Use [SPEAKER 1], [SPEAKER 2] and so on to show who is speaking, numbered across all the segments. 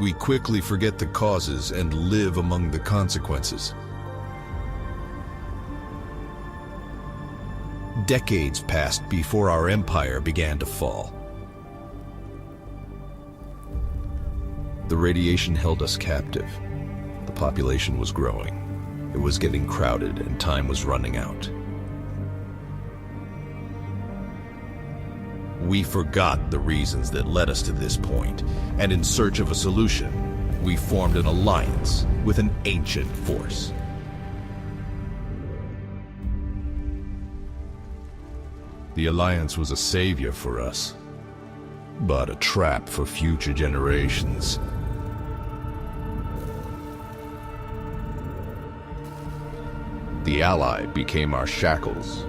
[SPEAKER 1] We quickly forget the causes and live among the consequences. Decades passed before our empire began to fall. The radiation held us captive. The population was growing. It was getting crowded and time was running out. We forgot the reasons that led us to this point, and in search of a solution, we formed an alliance with an ancient force. The alliance was a savior for us, but a trap for future generations. The ally became our shackles.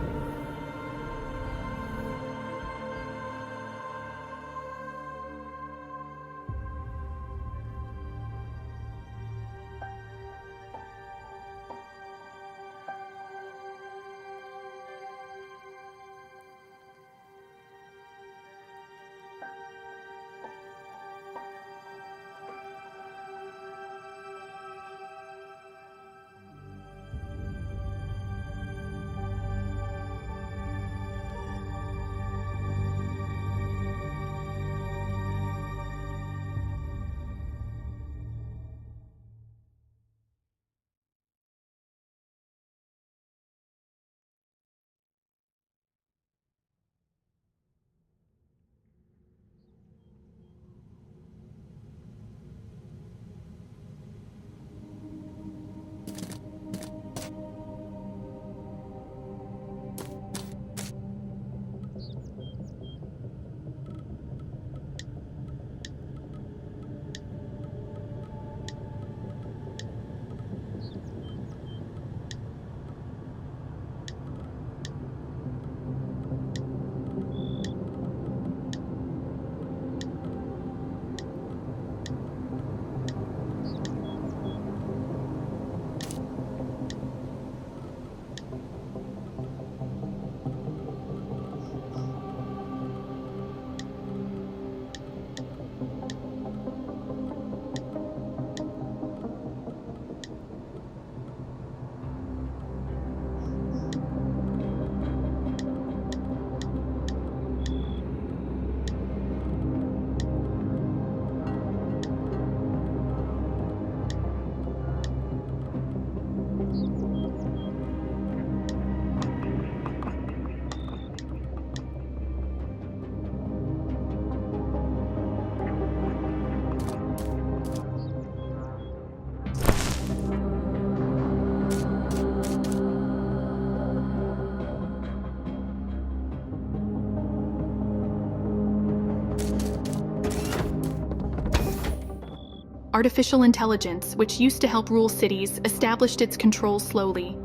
[SPEAKER 2] Artificial intelligence, which used to help rule cities, established its control slowly,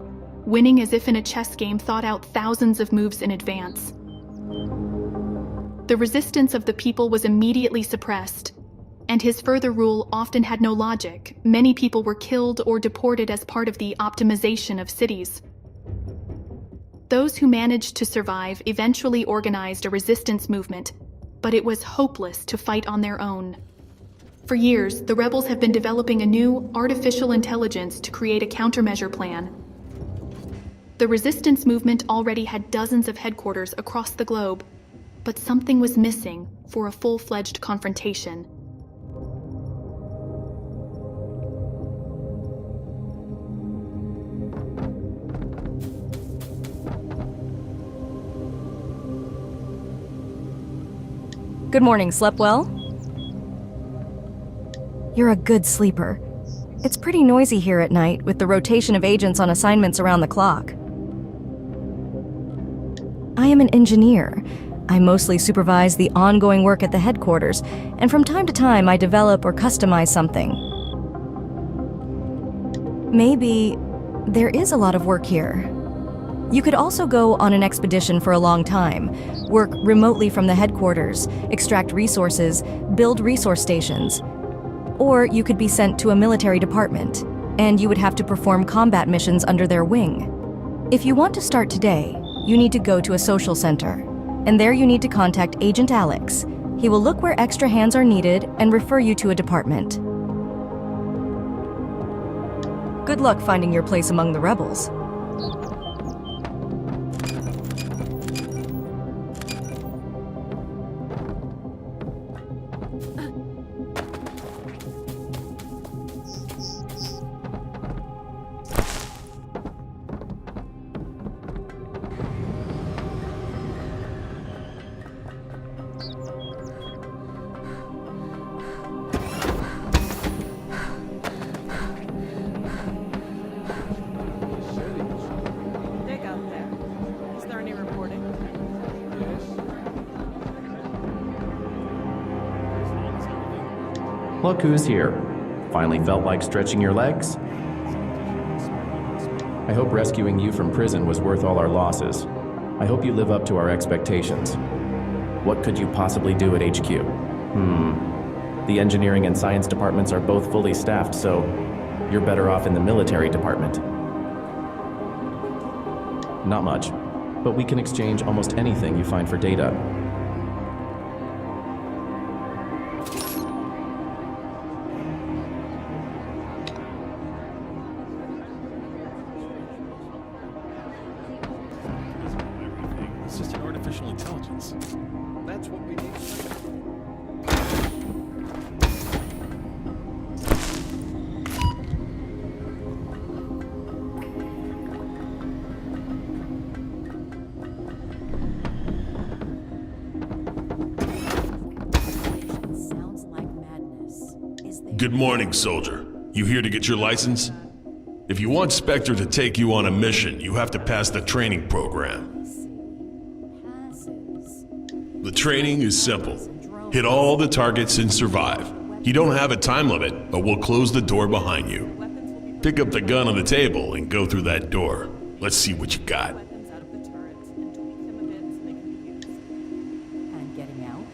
[SPEAKER 2] winning as if in a chess game thought out thousands of moves in advance. The resistance of the people was immediately suppressed, and his further rule often had no logic. Many people were killed or deported as part of the optimization of cities. Those who managed to survive eventually organized a resistance movement, but it was hopeless to fight on their own. For years, the rebels have been developing a new artificial intelligence to create a countermeasure plan. The resistance movement already had dozens of headquarters across the globe, but something was missing for a full-fledged confrontation.
[SPEAKER 3] Good morning, slept well? You're a good sleeper. It's pretty noisy here at night, with the rotation of agents on assignments around the clock. I am an engineer. I mostly supervise the ongoing work at the headquarters, and from time to time I develop or customize something. Maybe there is a lot of work here. You could also go on an expedition for a long time, work remotely from the headquarters, extract resources, build resource stations. Or you could be sent to a military department, and you would have to perform combat missions under their wing. If you want to start today, you need to go to a social center, and there you need to contact Agent Alex. He will look where extra hands are needed and refer you to a department. Good luck finding your place among the rebels.
[SPEAKER 4] Look who's here. Finally felt like stretching your legs? I hope rescuing you from prison was worth all our losses. I hope you live up to our expectations. What could you possibly do at HQ? The engineering and science departments are both fully staffed, so you're better off in the military department. Not much, but we can exchange almost anything you find for data.
[SPEAKER 1] It's just an artificial intelligence. That's what we need.
[SPEAKER 5] Good morning, soldier. You here to get your license? If you want Spectre to take you on a mission, you have to pass the training program. The training is simple. Hit all the targets and survive. You don't have a time limit, but we'll close the door behind you. Pick up the gun on the table and go through that door. Let's see what you got.
[SPEAKER 6] And getting out?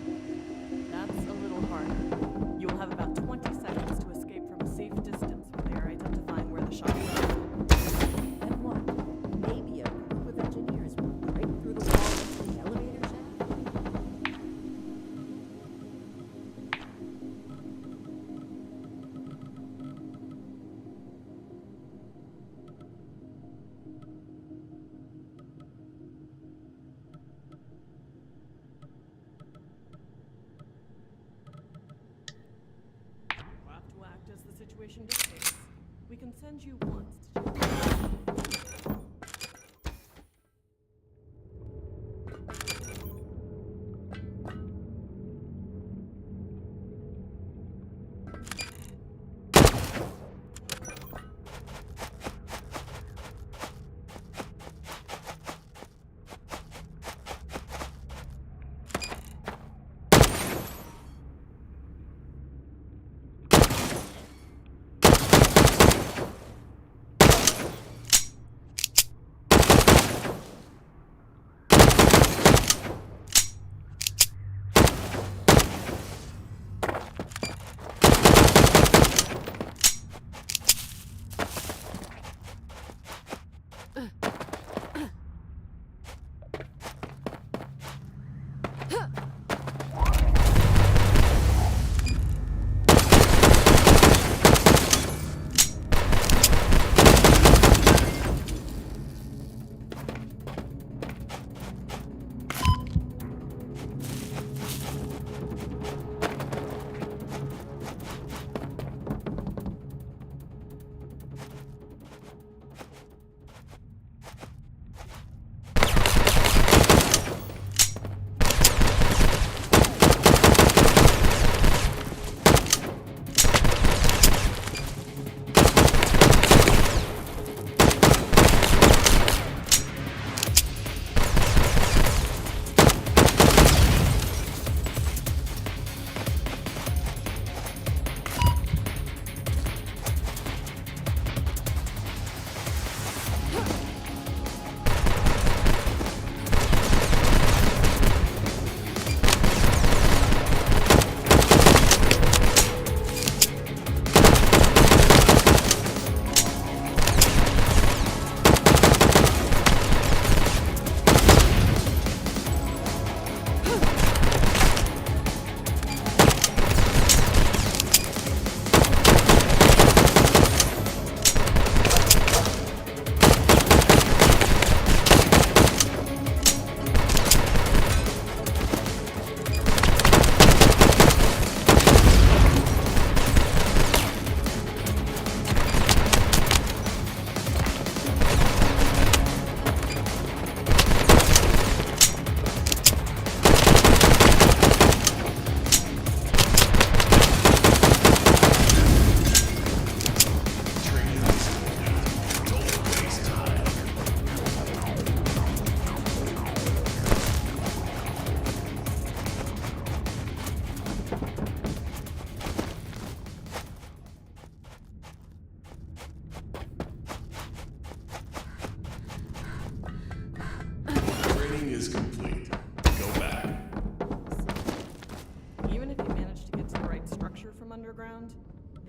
[SPEAKER 6] That's a little harder. You will have about 20 seconds to escape from a safe distance when they are identifying where the shot is. And what? Maybe a group of engineers will break through the wall into the elevator shaft? You'll have to act as the situation dictates. We can send you once to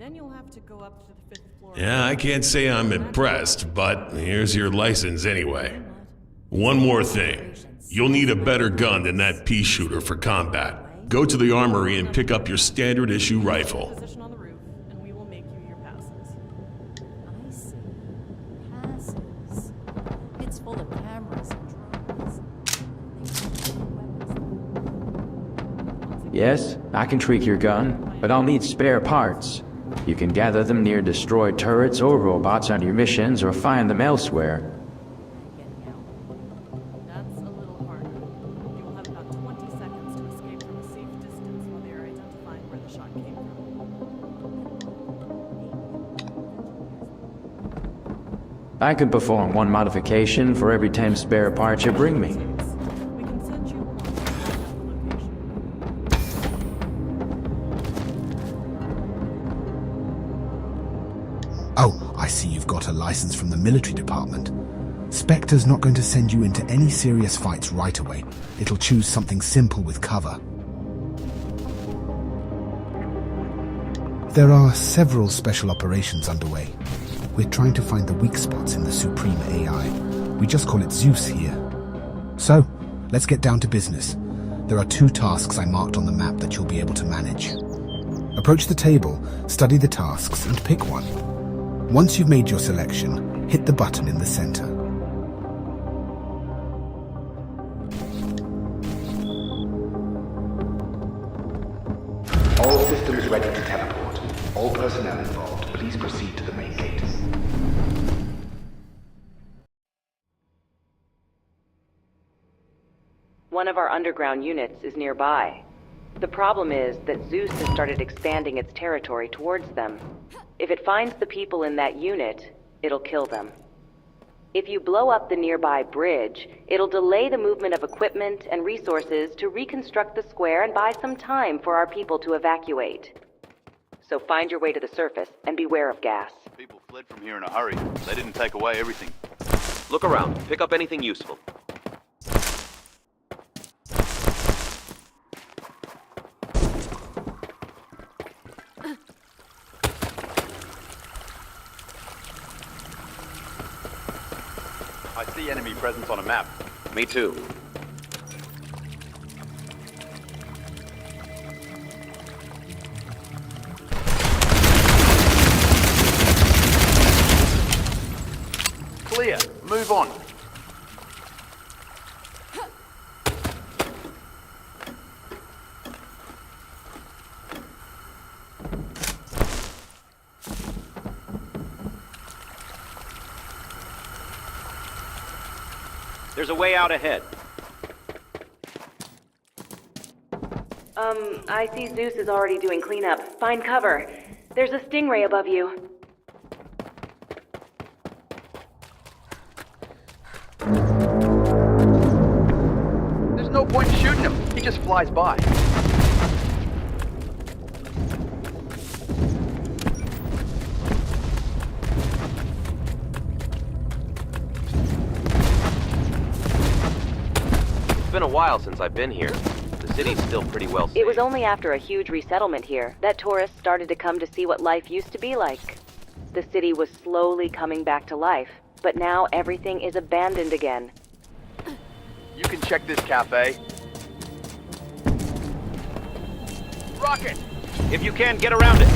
[SPEAKER 6] Then you'll have to go up to the 5th floor.
[SPEAKER 5] Yeah, I can't say I'm impressed, but here's your license anyway. One more thing. You'll need a better gun than that pea shooter for combat. Go to the armory and pick up your standard issue rifle.
[SPEAKER 6] Position on the roof, and we will make you your passes.
[SPEAKER 7] I see. Passes. It's full of cameras and drones.
[SPEAKER 8] Yes, I can tweak your gun, but I'll need spare parts. You can gather them near destroyed turrets or robots on your missions or find them elsewhere.
[SPEAKER 6] That's a little harder. You will have about 20 seconds to escape from a safe distance while they are identifying where the shot came from.
[SPEAKER 8] I can perform one modification for every 10 spare parts you bring me.
[SPEAKER 6] We can send you one to the location.
[SPEAKER 9] Oh, I see you've got a license from the military department. Spectre's not going to send you into any serious fights right away. It'll choose something simple with cover. There are several special operations underway. We're trying to find the weak spots in the Supreme AI. We just call it Zeus here. So, let's get down to business. There are 2 tasks I marked on the map that you'll be able to manage. Approach the table, study the tasks, and pick one. Once you've made your selection, hit the button in the center.
[SPEAKER 10] All systems ready to teleport. All personnel involved, please proceed to the main gate.
[SPEAKER 11] One of our underground units is nearby. The problem is that Zeus has started expanding its territory towards them. If it finds the people in that unit, it'll kill them. If you blow up the nearby bridge, it'll delay the movement of equipment and resources to reconstruct the square and buy some time for our people to evacuate. So find your way to the surface and beware of gas.
[SPEAKER 12] People fled from here in a hurry. They didn't take away everything.
[SPEAKER 13] Look around. Pick up anything useful.
[SPEAKER 12] I see enemy presence on a map.
[SPEAKER 13] Me too.
[SPEAKER 12] Clear. Move on.
[SPEAKER 13] There's a way out ahead.
[SPEAKER 11] I see Zeus is already doing cleanup. Find cover. There's a stingray above you.
[SPEAKER 12] There's no point in shooting him. He just flies by.
[SPEAKER 13] It's been a while since I've been here. The city's still pretty well safe.
[SPEAKER 11] It was only after a huge resettlement here that tourists started to come to see what life used to be like. The city was slowly coming back to life, but now everything is abandoned again.
[SPEAKER 12] You can check this cafe. Rocket!
[SPEAKER 13] If you can, get around it.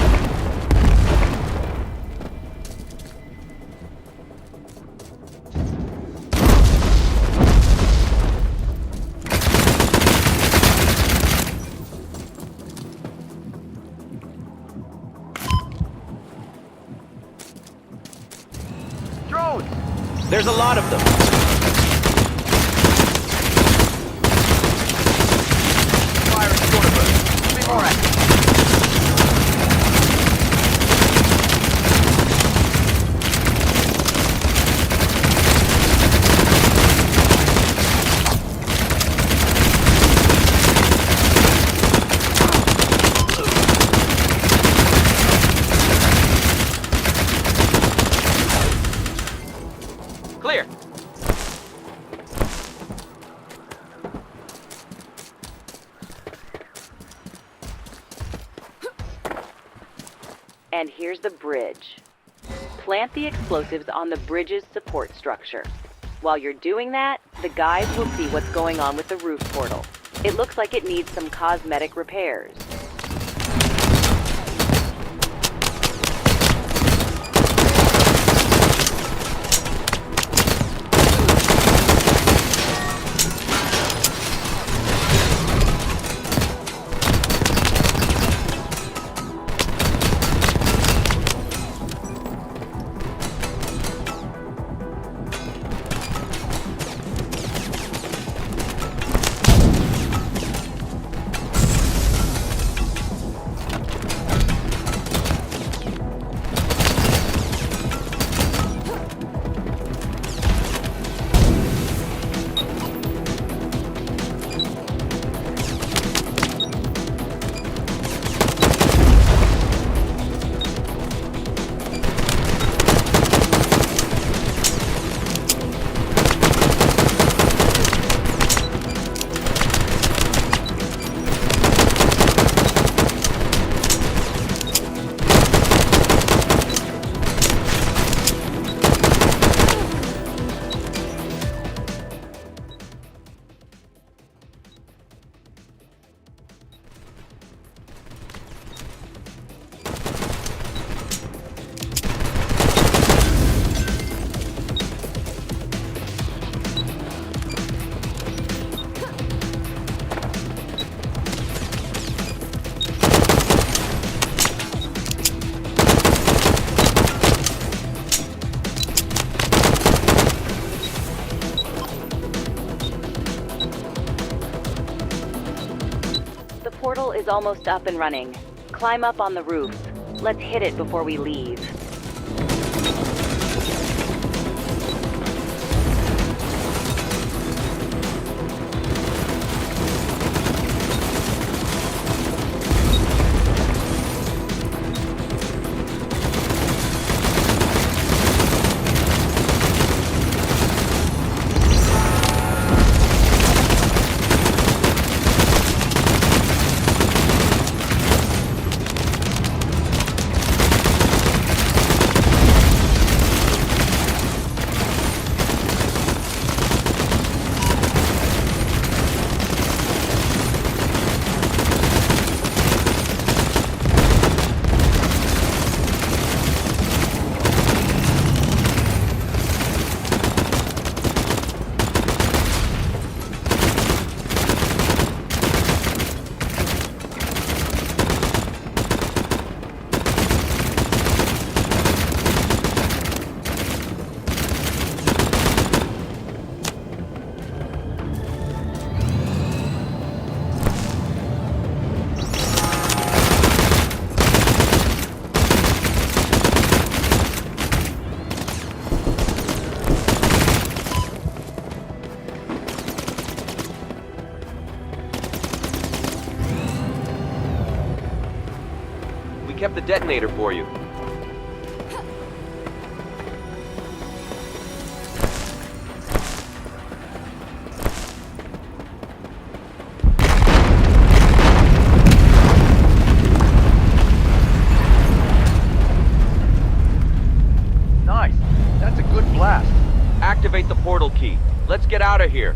[SPEAKER 12] Drones!
[SPEAKER 13] There's a lot of them.
[SPEAKER 12] Fire and shorter burst. Be more active.
[SPEAKER 13] Clear.
[SPEAKER 11] And here's the bridge. Plant the explosives on the bridge's support structure. While you're doing that, the guys will see what's going on with the roof portal. It looks like it needs some cosmetic repairs. The portal is almost up and running. Climb up on the roof. Let's hit it before we leave.
[SPEAKER 13] Kept the detonator for you.
[SPEAKER 12] Nice. That's a good blast.
[SPEAKER 13] Activate the portal key. Let's get out of here.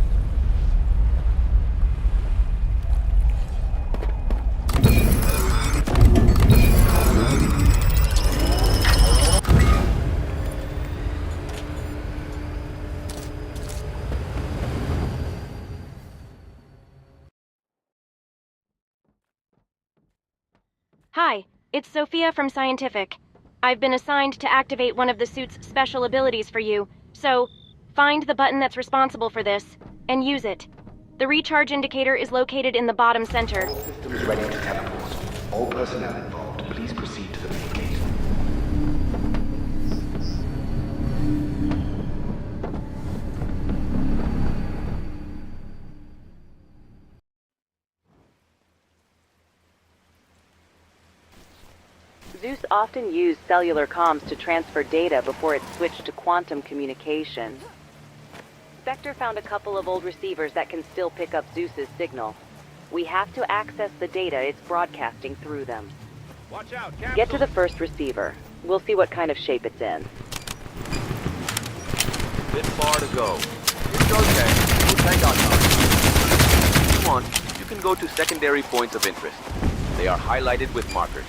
[SPEAKER 14] Hi, it's Sophia from Scientific. I've been assigned to activate one of the suit's special abilities for you, so find the button that's responsible for this, and use it. The recharge indicator is located in the bottom center.
[SPEAKER 10] Systems ready to teleport. All personnel involved, please proceed to the main gate.
[SPEAKER 11] Zeus often used cellular comms to transfer data before it switched to quantum communication. Spectre found a couple of old receivers that can still pick up Zeus's signal. We have to access the data it's broadcasting through them. Get to the first receiver. We'll see what kind of shape it's in.
[SPEAKER 13] Bit far to go.
[SPEAKER 12] It's okay. We'll take our time.
[SPEAKER 13] If you want, you can go to secondary points of interest. They are highlighted with markers.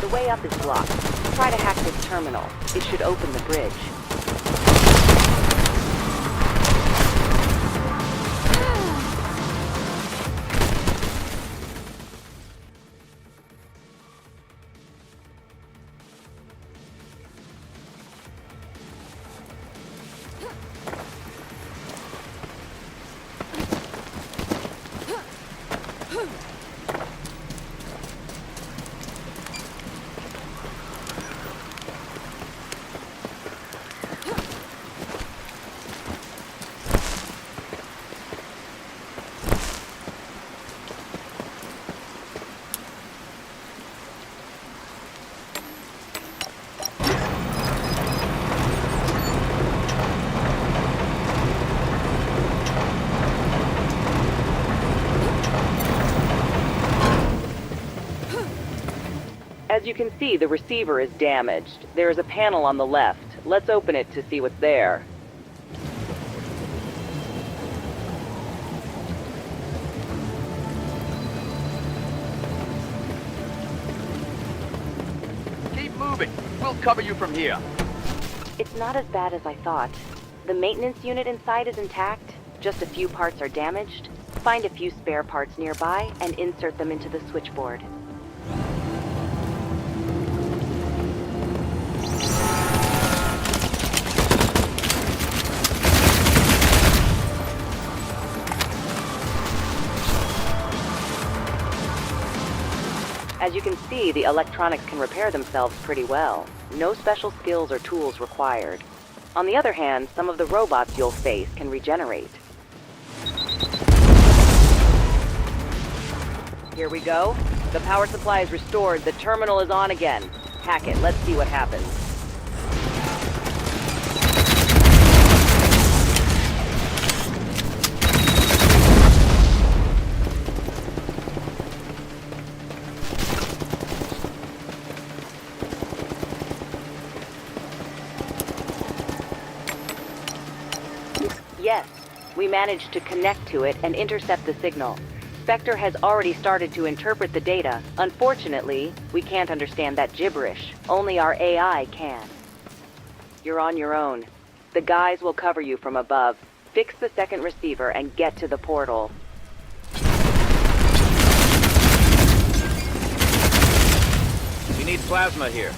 [SPEAKER 11] The way up is blocked. Try to hack this terminal. It should open the bridge. As you can see, the receiver is damaged. There is a panel on the left. Let's open it to see what's there.
[SPEAKER 12] Keep moving. We'll cover you from here.
[SPEAKER 11] It's not as bad as I thought. The maintenance unit inside is intact. Just a few parts are damaged. Find a few spare parts nearby and insert them into the switchboard. As you can see, the electronics can repair themselves pretty well. No special skills or tools required. On the other hand, some of the robots you'll face can regenerate. Here we go. The power supply is restored. The terminal is on again. Hack it. Let's see what happens. Yes, we managed to connect to it and intercept the signal. Spectre has already started to interpret the data. Unfortunately, we can't understand that gibberish. Only our AI can. You're on your own. The guys will cover you from above. Fix the second receiver and get to the portal.
[SPEAKER 13] We need plasma here.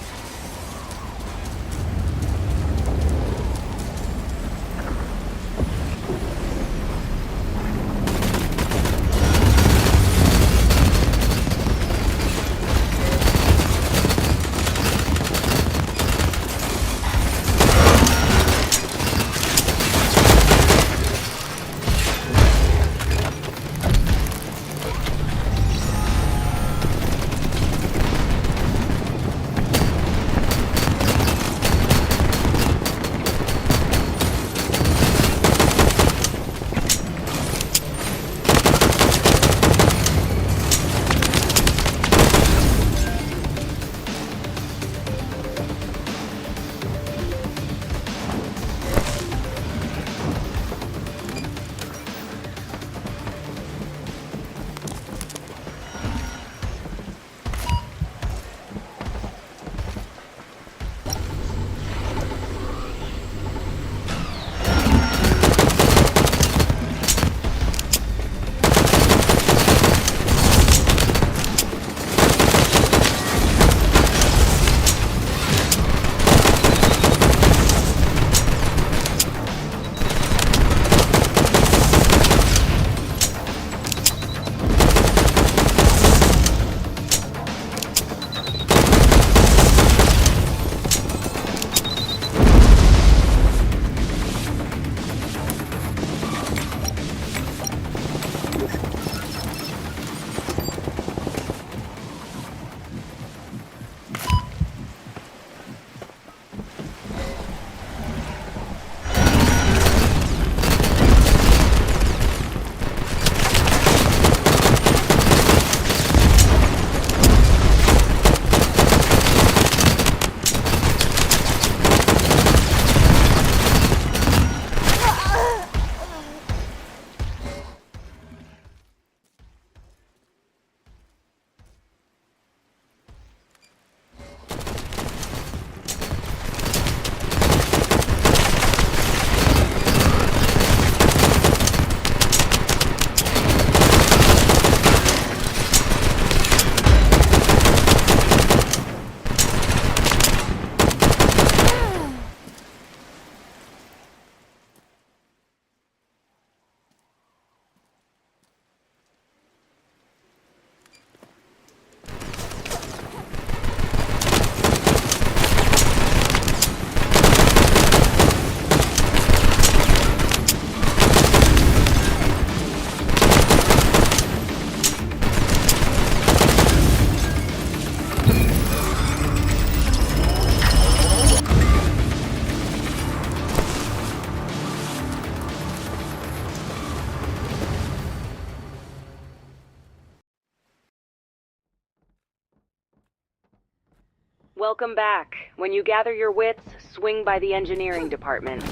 [SPEAKER 11] Welcome back. When you gather your wits, swing by the engineering department.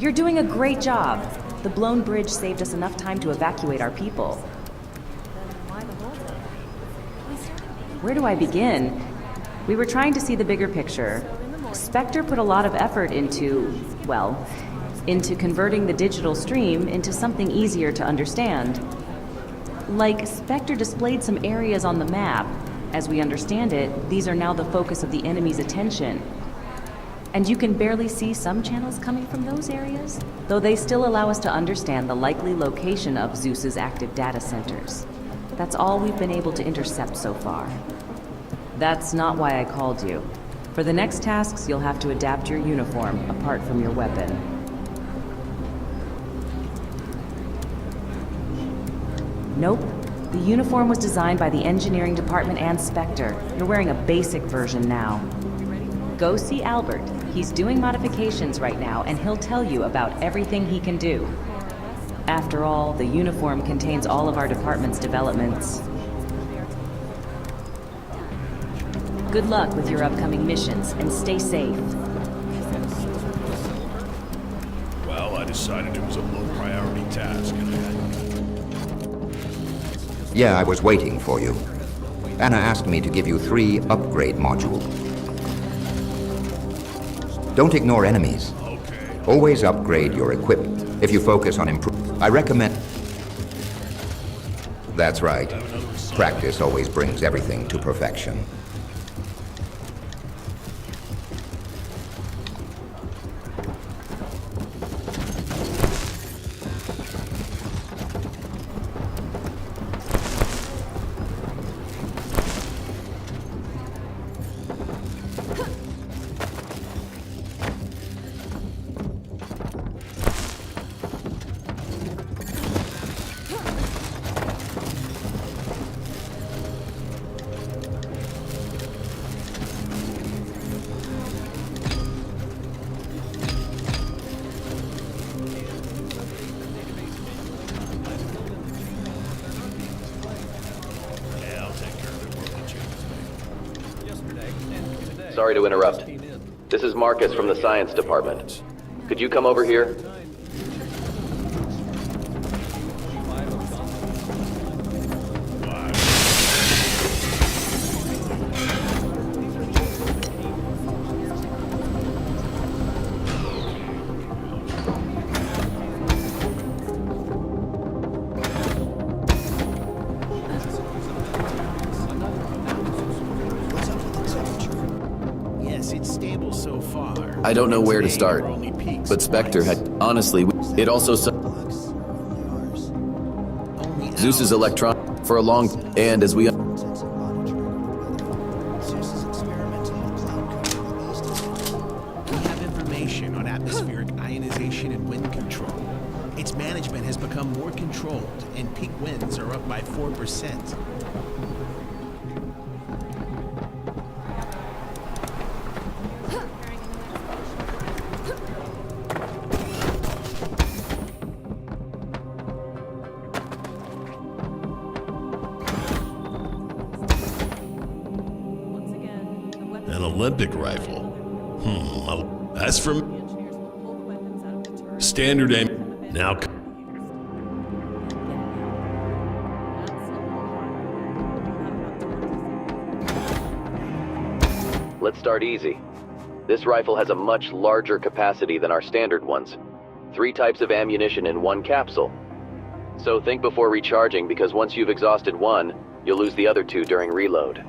[SPEAKER 15] You're doing a great job. The blown bridge saved us enough time to evacuate our people. Where do I begin? We were trying to see the bigger picture. Spectre put a lot of effort into converting the digital stream into something easier to understand. Like, Spectre displayed some areas on the map. As we understand it, these are now the focus of the enemy's attention. And you can barely see some channels coming from those areas, though they still allow us to understand the likely location of Zeus's active data centers. That's all we've been able to intercept so far. That's not why I called you. For the next tasks, you'll have to adapt your uniform, apart from your weapon. Nope. The uniform was designed by the engineering department and Spectre. You're wearing a basic version now. Go see Albert. He's doing modifications right now, and he'll tell you about everything he can do. After all, the uniform contains all of our department's developments. Good luck with your upcoming missions, and stay safe.
[SPEAKER 5] Well, I decided it was a low-priority task, and I had...
[SPEAKER 16] Yeah, I was waiting for you. Anna asked me to give you 3 upgrade modules. Don't ignore enemies. Always upgrade your equipment. If you focus on I recommend... That's right. Practice always brings everything to perfection.
[SPEAKER 4] Sorry to interrupt. This is Marcus from the science department. Could you come over here?
[SPEAKER 17] I don't know where to start, but Spectre had, honestly, it also Zeus's electron for a long, and as we
[SPEAKER 9] We have information on atmospheric ionization and wind control. Its management has become more controlled, and peak winds are up by 4%.
[SPEAKER 5] An Olympic rifle. That's from standard aim. Now,
[SPEAKER 4] Let's start easy. This rifle has a much larger capacity than our standard ones. 3 types of ammunition in 1 capsule. So think before recharging, because once you've exhausted one, you'll lose the other 2 during reload.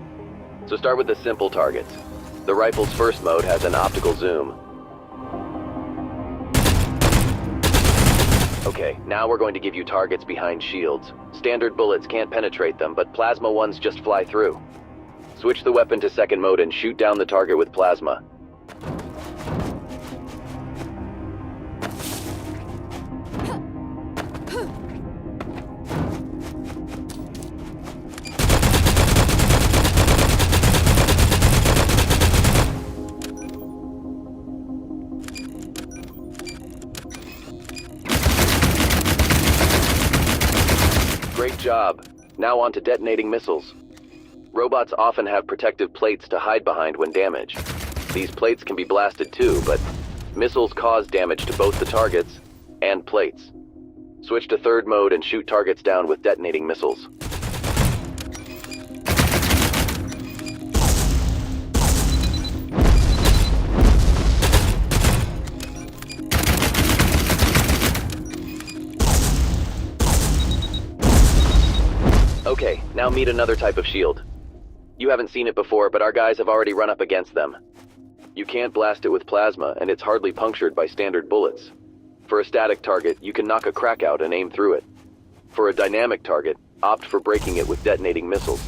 [SPEAKER 4] So start with the simple targets. The rifle's first mode has an optical zoom. Okay, now we're going to give you targets behind shields. Standard bullets can't penetrate them, but plasma ones just fly through. Switch the weapon to second mode and shoot down the target with plasma.
[SPEAKER 17] job. Now on to detonating missiles. Robots often have protective plates to hide behind when damaged. These plates can be blasted too, but missiles cause damage to both the targets and plates. Switch to third mode and shoot targets down with detonating missiles. Okay, now meet another type of shield. You haven't seen it before, but our guys have already run up against them. You can't blast it with plasma, and it's hardly punctured by standard bullets. For a static target, you can knock a crack out and aim through it. For a dynamic target, opt for breaking it with detonating missiles.